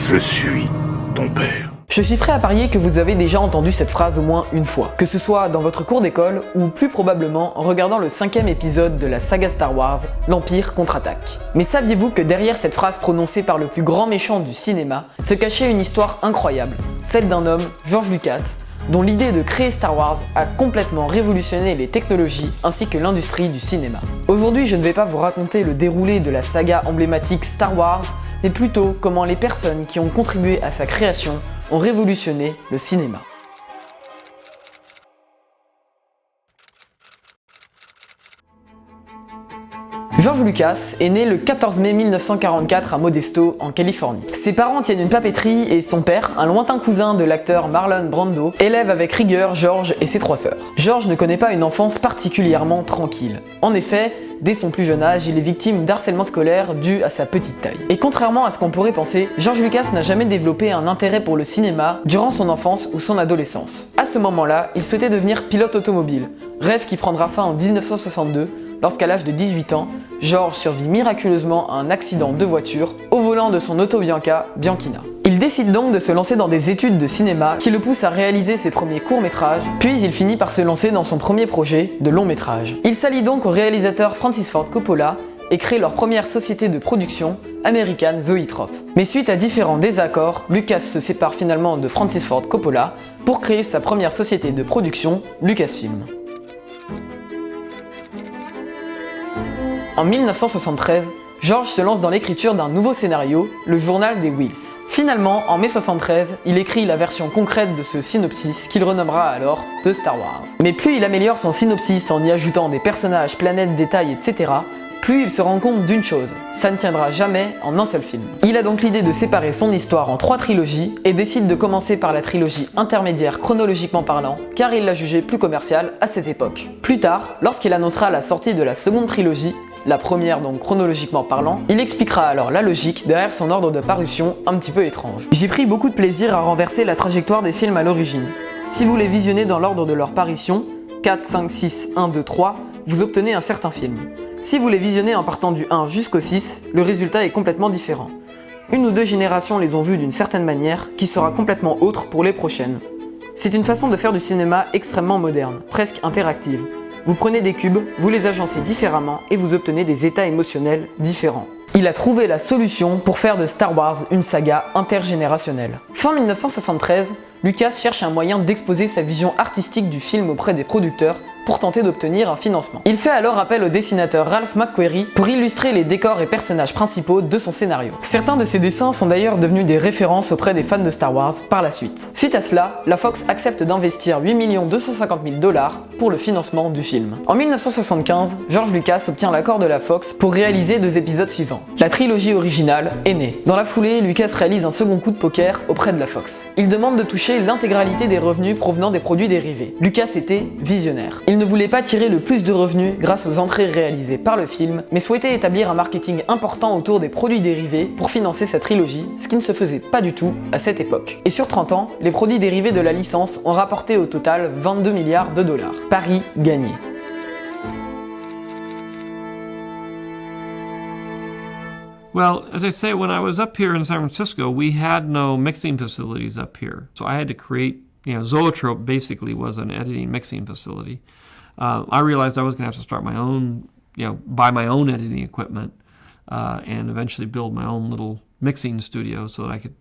Je suis ton père. Je suis prêt à parier que vous avez déjà entendu cette phrase au moins une fois, que ce soit dans votre cours d'école ou plus probablement en regardant le 5e épisode de la saga Star Wars, l'Empire contre-attaque. Mais saviez-vous que derrière cette phrase prononcée par le plus grand méchant du cinéma se cachait une histoire incroyable, celle d'un homme, George Lucas, dont l'idée de créer Star Wars a complètement révolutionné les technologies ainsi que l'industrie du cinéma. Aujourd'hui, je ne vais pas vous raconter le déroulé de la saga emblématique Star Wars, mais plutôt comment les personnes qui ont contribué à sa création ont révolutionné le cinéma. George Lucas est né le 14 mai 1944 à Modesto, en Californie. Ses parents tiennent une papeterie et son père, un lointain cousin de l'acteur Marlon Brando, élève avec rigueur George et ses 3 sœurs. George ne connaît pas une enfance particulièrement tranquille. En effet, dès son plus jeune âge, il est victime d'harcèlement scolaire dû à sa petite taille. Et contrairement à ce qu'on pourrait penser, George Lucas n'a jamais développé un intérêt pour le cinéma durant son enfance ou son adolescence. À ce moment-là, il souhaitait devenir pilote automobile, rêve qui prendra fin en 1962, lorsqu'à l'âge de 18 ans, George survit miraculeusement à un accident de voiture au volant de son auto Bianchina. Il décide donc de se lancer dans des études de cinéma qui le poussent à réaliser ses premiers courts-métrages, puis il finit par se lancer dans son premier projet de long-métrage. Il s'allie donc au réalisateur Francis Ford Coppola et crée leur première société de production, American Zoetrope. Mais suite à différents désaccords, Lucas se sépare finalement de Francis Ford Coppola pour créer sa première société de production, Lucasfilm. En 1973, George se lance dans l'écriture d'un nouveau scénario, le journal des Whills. Finalement, en mai 1973, il écrit la version concrète de ce synopsis qu'il renommera alors The Star Wars. Mais plus il améliore son synopsis en y ajoutant des personnages, planètes, détails, etc., plus il se rend compte d'une chose, ça ne tiendra jamais en un seul film. Il a donc l'idée de séparer son histoire en 3 trilogies et décide de commencer par la trilogie intermédiaire chronologiquement parlant, car il l'a jugée plus commerciale à cette époque. Plus tard, lorsqu'il annoncera la sortie de la seconde trilogie, la première donc chronologiquement parlant, il expliquera alors la logique derrière son ordre de parution un petit peu étrange. J'ai pris beaucoup de plaisir à renverser la trajectoire des films à l'origine. Si vous les visionnez dans l'ordre de leur parution, 4, 5, 6, 1, 2, 3, vous obtenez un certain film. Si vous les visionnez en partant du 1 jusqu'au 6, le résultat est complètement différent. Une ou 2 générations les ont vus d'une certaine manière, qui sera complètement autre pour les prochaines. C'est une façon de faire du cinéma extrêmement moderne, presque interactive. Vous prenez des cubes, vous les agencez différemment et vous obtenez des états émotionnels différents. Il a trouvé la solution pour faire de Star Wars une saga intergénérationnelle. Fin 1973, Lucas cherche un moyen d'exposer sa vision artistique du film auprès des producteurs pour tenter d'obtenir un financement. Il fait alors appel au dessinateur Ralph McQuarrie pour illustrer les décors et personnages principaux de son scénario. Certains de ses dessins sont d'ailleurs devenus des références auprès des fans de Star Wars par la suite. Suite à cela, la Fox accepte d'investir 8 250 000 $ pour le financement du film. En 1975, George Lucas obtient l'accord de la Fox pour réaliser 2 épisodes suivants. La trilogie originale est née. Dans la foulée, Lucas réalise un second coup de poker auprès de la Fox. Il demande de toucher l'intégralité des revenus provenant des produits dérivés. Lucas était visionnaire. Il ne voulait pas tirer le plus de revenus grâce aux entrées réalisées par le film, mais souhaitait établir un marketing important autour des produits dérivés pour financer sa trilogie, ce qui ne se faisait pas du tout à cette époque. Et sur 30 ans, les produits dérivés de la licence ont rapporté au total 22 milliards $. Pari gagné. Well, as I say, when I was up here in San Francisco, we had no mixing facilities up here. So I had to create, Zoetrope basically was an editing mixing facility. I realized I was going to have to start my own, buy my own editing equipment and eventually build my own little mixing studio so that I could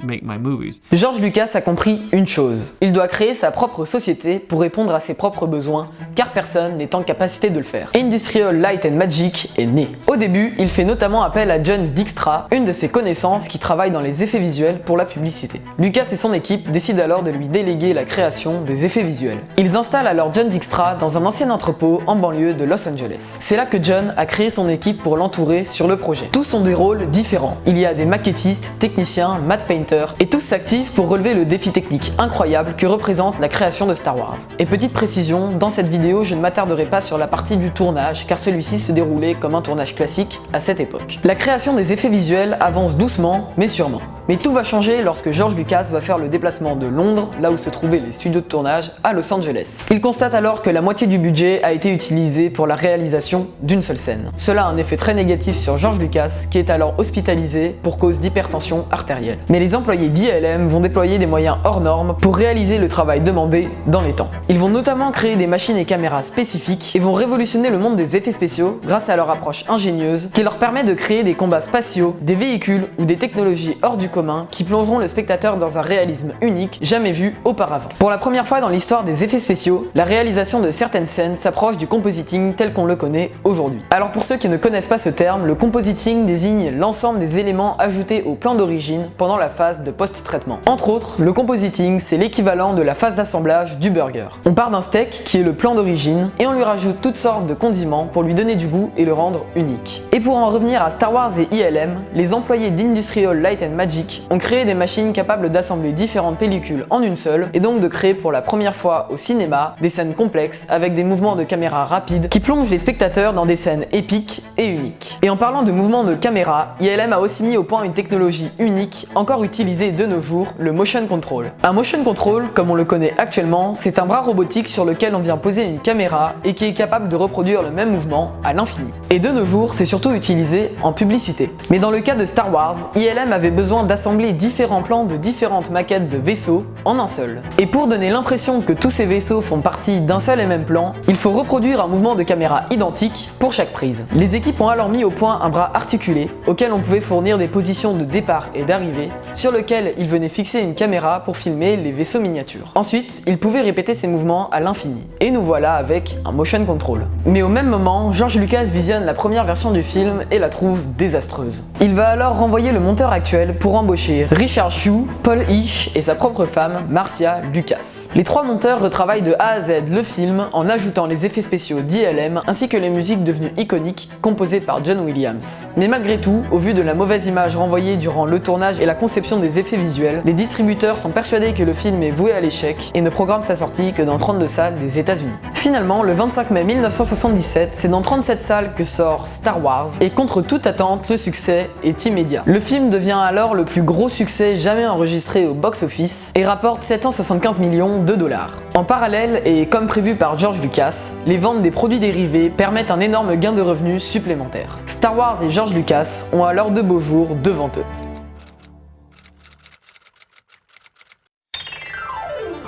make my movies. George Lucas a compris une chose. Il doit créer sa propre société pour répondre à ses propres besoins, car personne n'est en capacité de le faire. Industrial Light and Magic est né. Au début, il fait notamment appel à John Dykstra, une de ses connaissances qui travaille dans les effets visuels pour la publicité. Lucas et son équipe décident alors de lui déléguer la création des effets visuels. Ils installent alors John Dykstra dans un ancien entrepôt en banlieue de Los Angeles. C'est là que John a créé son équipe pour l'entourer sur le projet. Tous ont des rôles différents. Il y a des maquettistes, techniciens, matte painters, et tous s'activent pour relever le défi technique incroyable que représente la création de Star Wars. Et petite précision, dans cette vidéo, je ne m'attarderai pas sur la partie du tournage, car celui-ci se déroulait comme un tournage classique à cette époque. La création des effets visuels avance doucement, mais sûrement. Mais tout va changer lorsque George Lucas va faire le déplacement de Londres, là où se trouvaient les studios de tournage, à Los Angeles. Il constate alors que la moitié du budget a été utilisée pour la réalisation d'une seule scène. Cela a un effet très négatif sur George Lucas, qui est alors hospitalisé pour cause d'hypertension artérielle. Mais les employés d'ILM vont déployer des moyens hors normes pour réaliser le travail demandé dans les temps. Ils vont notamment créer des machines et caméras spécifiques et vont révolutionner le monde des effets spéciaux grâce à leur approche ingénieuse qui leur permet de créer des combats spatiaux, des véhicules ou des technologies hors du commun qui plongeront le spectateur dans un réalisme unique jamais vu auparavant. Pour la première fois dans l'histoire des effets spéciaux, la réalisation de certaines scènes s'approche du compositing tel qu'on le connaît aujourd'hui. Alors pour ceux qui ne connaissent pas ce terme, le compositing désigne l'ensemble des éléments ajoutés au plan d'origine pendant la phase de post-traitement. Entre autres, le compositing c'est l'équivalent de la phase d'assemblage du burger. On part d'un steak qui est le plan d'origine et on lui rajoute toutes sortes de condiments pour lui donner du goût et le rendre unique. Et pour en revenir à Star Wars et ILM, les employés d'Industrial Light and Magic ont créé des machines capables d'assembler différentes pellicules en une seule et donc de créer pour la première fois au cinéma des scènes complexes avec des mouvements de caméra rapides qui plongent les spectateurs dans des scènes épiques et uniques. Et en parlant de mouvements de caméra, ILM a aussi mis au point une technologie unique encore utilisée de nos jours, le motion control. Un motion control, comme on le connaît actuellement, c'est un bras robotique sur lequel on vient poser une caméra et qui est capable de reproduire le même mouvement à l'infini. Et de nos jours, c'est surtout utilisé en publicité. Mais dans le cas de Star Wars, ILM avait besoin d'assembler différents plans de différentes maquettes de vaisseaux en un seul. Et pour donner l'impression que tous ces vaisseaux font partie d'un seul et même plan, il faut reproduire un mouvement de caméra identique pour chaque prise. Les équipes ont alors mis au point un bras articulé auquel on pouvait fournir des positions de départ et d'arrivée sur lequel ils venaient fixer une caméra pour filmer les vaisseaux miniatures. Ensuite, ils pouvaient répéter ces mouvements à l'infini. Et nous voilà avec un motion control. Mais au même moment, George Lucas visionne la première version du film et la trouve désastreuse. Il va alors renvoyer le monteur actuel pour embaucher Richard Chew, Paul Hirsch et sa propre femme, Marcia Lucas. Les trois monteurs retravaillent de A à Z le film en ajoutant les effets spéciaux d'ILM ainsi que les musiques devenues iconiques composées par John Williams. Mais malgré tout, au vu de la mauvaise image renvoyée durant le tournage et la conception des effets visuels, les distributeurs sont persuadés que le film est voué à l'échec et ne programment sa sortie que dans 32 salles des États-Unis. Finalement, le 25 mai 1977, c'est dans 37 salles que sort Star Wars et contre toute attente, le succès est immédiat. Le film devient alors le plus gros succès jamais enregistré au box-office et rapporte 775 millions de dollars. En parallèle, et comme prévu par George Lucas, les ventes des produits dérivés permettent un énorme gain de revenus supplémentaire. Star Wars et George Lucas ont alors de beaux jours devant eux.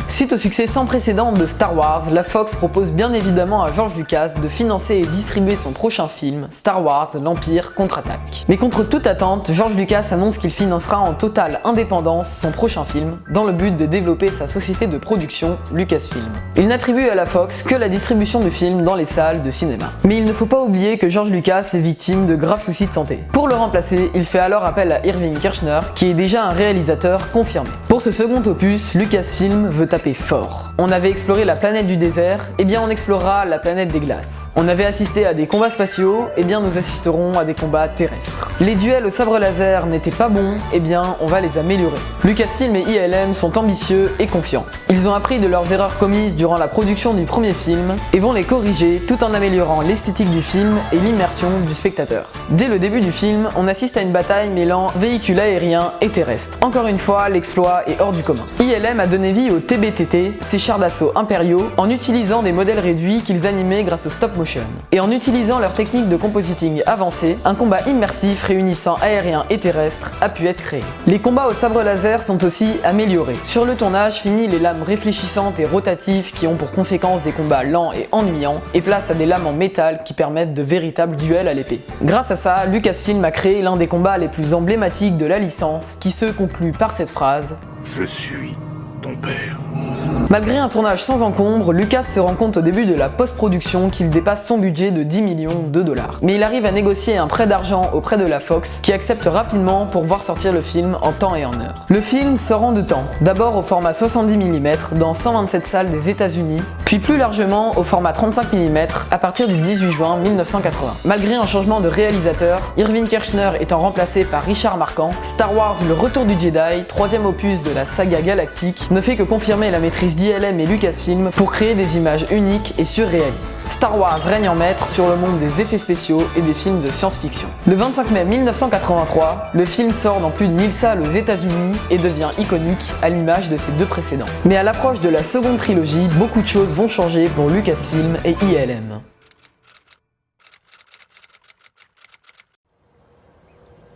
Suite au succès sans précédent de Star Wars, la Fox propose bien évidemment à George Lucas de financer et distribuer son prochain film, Star Wars, l'Empire contre-attaque. Mais contre toute attente, George Lucas annonce qu'il financera en totale indépendance son prochain film, dans le but de développer sa société de production, Lucasfilm. Il n'attribue à la Fox que la distribution du film dans les salles de cinéma. Mais il ne faut pas oublier que George Lucas est victime de graves soucis de santé. Pour le remplacer, il fait alors appel à Irving Kershner, qui est déjà un réalisateur confirmé. Pour ce second opus, Lucasfilm veut taper fort. On avait exploré la planète du désert, et bien on explorera la planète des glaces. On avait assisté à des combats spatiaux, et bien nous assisterons à des combats terrestres. Les duels au sabre laser n'étaient pas bons, et bien on va les améliorer. Lucasfilm et ILM sont ambitieux et confiants. Ils ont appris de leurs erreurs commises durant la production du premier film, et vont les corriger tout en améliorant l'esthétique du film et l'immersion du spectateur. Dès le début du film, on assiste à une bataille mêlant véhicules aériens et terrestres. Encore une fois, l'exploit est hors du commun. ILM a donné vie au TBTT, ces chars d'assaut impériaux, en utilisant des modèles réduits qu'ils animaient grâce au stop motion. Et en utilisant leur technique de compositing avancée, un combat immersif réunissant aériens et terrestres a pu être créé. Les combats au sabre laser sont aussi améliorés. Sur le tournage, fini les lames réfléchissantes et rotatives qui ont pour conséquence des combats lents et ennuyants, et place à des lames en métal qui permettent de véritables duels à l'épée. Grâce à ça, Lucasfilm a créé l'un des combats les plus emblématiques de la licence, qui se conclut par cette phrase « Je suis ton père ». Malgré un tournage sans encombre, Lucas se rend compte au début de la post-production qu'il dépasse son budget de 10 millions de dollars. Mais il arrive à négocier un prêt d'argent auprès de la Fox, qui accepte rapidement pour voir sortir le film en temps et en heure. Le film sort en deux temps, d'abord au format 70 mm dans 127 salles des États-Unis, puis plus largement au format 35 mm à partir du 18 juin 1980. Malgré un changement de réalisateur, Irving Kershner étant remplacé par Richard Marquand, Star Wars Le Retour du Jedi, troisième opus de la saga galactique, ne fait que confirmer la maîtrise d'ILM et Lucasfilm pour créer des images uniques et surréalistes. Star Wars règne en maître sur le monde des effets spéciaux et des films de science-fiction. Le 25 mai 1983, le film sort dans plus de 1000 salles aux États-Unis et devient iconique à l'image de ses deux précédents. Mais à l'approche de la seconde trilogie, beaucoup de choses vont changer pour Lucasfilm et ILM.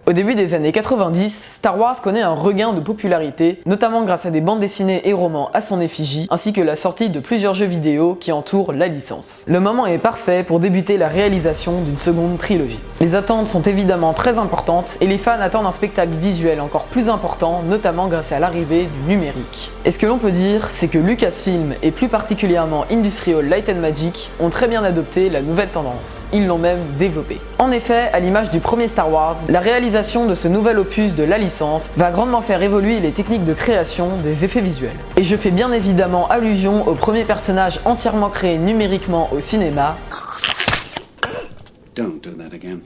Au début des années 90, Star Wars connaît un regain de popularité, notamment grâce à des bandes dessinées et romans à son effigie, ainsi que la sortie de plusieurs jeux vidéo qui entourent la licence. Le moment est parfait pour débuter la réalisation d'une seconde trilogie. Les attentes sont évidemment très importantes et les fans attendent un spectacle visuel encore plus important, notamment grâce à l'arrivée du numérique. Et ce que l'on peut dire, c'est que Lucasfilm et plus particulièrement Industrial Light and Magic ont très bien adopté la nouvelle tendance. Ils l'ont même développée. En effet, à l'image du premier Star Wars, la réalisation de ce nouvel opus de la licence va grandement faire évoluer les techniques de création des effets visuels. Et je fais bien évidemment allusion au premier personnage entièrement créé numériquement au cinéma, Don't do that again.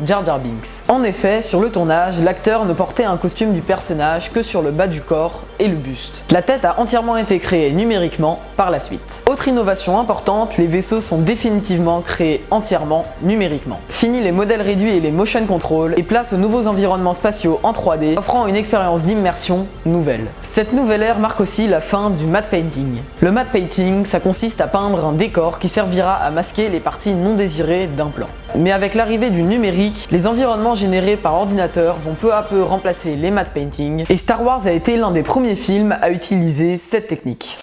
Jar Jar Binks. En effet, sur le tournage, l'acteur ne portait un costume du personnage que sur le bas du corps et le buste. La tête a entièrement été créée numériquement par la suite. Autre innovation importante, les vaisseaux sont définitivement créés entièrement numériquement. Fini les modèles réduits et les motion control et place aux nouveaux environnements spatiaux en 3D, offrant une expérience d'immersion nouvelle. Cette nouvelle ère marque aussi la fin du matte painting. Le matte painting, ça consiste à peindre un décor qui servira à masquer les parties non désirées d'un plan. Mais avec l'arrivée du numérique, les environnements générés par ordinateur vont peu à peu remplacer les matte painting, et Star Wars a été l'un des premiers films à utiliser cette technique.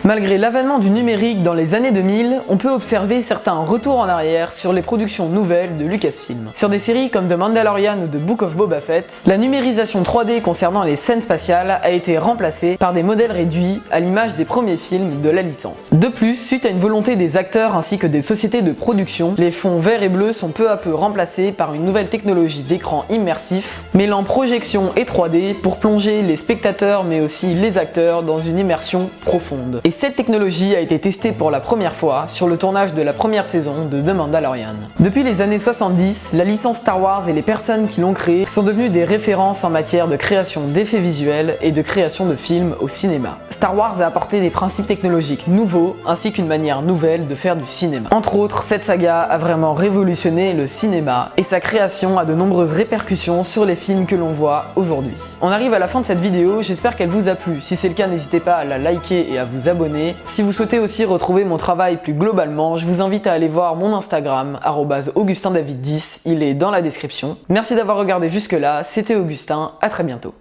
Malgré l'avènement du numérique dans les années 2000, on peut observer certains retours en arrière sur les productions nouvelles de Lucasfilm. Sur des séries comme The Mandalorian ou The Book of Boba Fett, la numérisation 3D concernant les scènes spatiales a été remplacée par des modèles réduits à l'image des premiers films de la licence. De plus, suite à une volonté des acteurs ainsi que des sociétés de production, les fonds verts et bleus sont peu à peu remplacés par une nouvelle technologie d'écran immersif, mêlant projection et 3D pour plonger les spectateurs mais aussi les acteurs dans une immersion profonde. Et cette technologie a été testée pour la première fois sur le tournage de la première saison de The Mandalorian. Depuis les années 70, la licence Star Wars et les personnes qui l'ont créée sont devenues des références en matière de création d'effets visuels et de création de films au cinéma. Star Wars a apporté des principes technologiques nouveaux ainsi qu'une manière nouvelle de faire du cinéma. Entre autres, cette saga a vraiment révolutionné le cinéma et sa création a de nombreuses répercussions sur les films que l'on voit aujourd'hui. On arrive à la fin de cette vidéo, j'espère qu'elle vous a plu. Si c'est le cas, n'hésitez pas à la liker et à vous abonner. Si vous souhaitez aussi retrouver mon travail plus globalement, je vous invite à aller voir mon Instagram, @AugustinDavid10, il est dans la description. Merci d'avoir regardé jusque là, c'était Augustin, à très bientôt.